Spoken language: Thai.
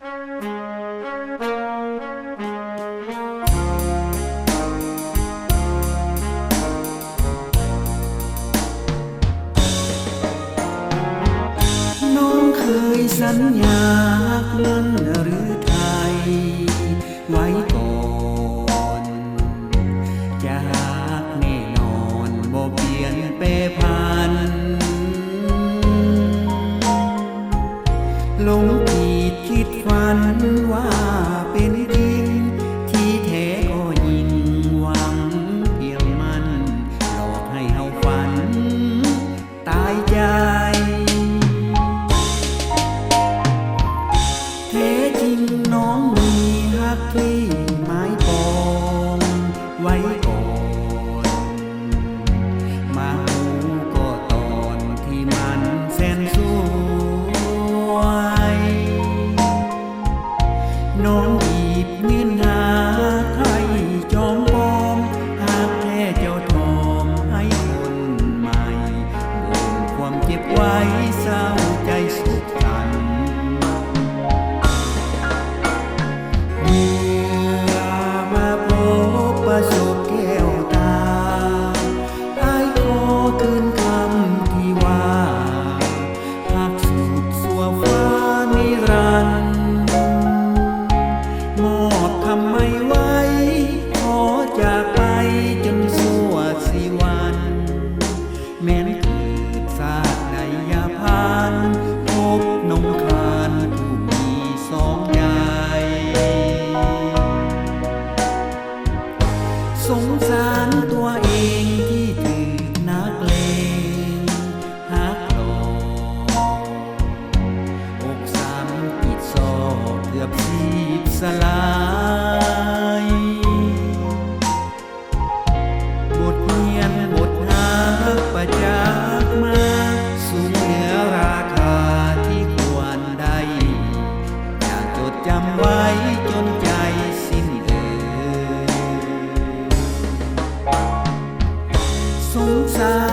น้องเคยสัญญาเงินหรือไทยไว้ก่อนจะหักแน่นอนบ่เปลี่ยนแปรผันหลงผิดคิดฝันว่าเป็นจริงที่แท้ก็ยิ่งหวังเพียงมันหลอกให้เฮาฝันตายใจแท้จริงน้องมีฮักที่หมายปองไว้ก่อนมาหูก็ตอนที่มันแสนสวยน้องหยิบเงินหาใครจอมปลอมหากแท้เจ้าทอมให้คนใหม่บ่นความเจ็บไว้เศร้าใจสุขสันต์เมื่อมาพบประสบแก้วตาอ้ายขอคืนคำที่ว่าหักสุดสัวฟ้านิรันดร์มอบคำไม่ไหวขอจากไปจนสั่วสิวันแม้นเกิดศาสตร์ใดอย่าผ่านพบน้องคานผู้มีสองใจสงสารตัวเองที่ถือนักเลงหักหลอกอกซ้ำปิดซอกเกือบชีพสลายบทเรียนบทหักประจักษ์มาสูงเหนือราคาที่ควรได้อยากจดจำไว้จนใจสิ้นเอ่ยสงสาร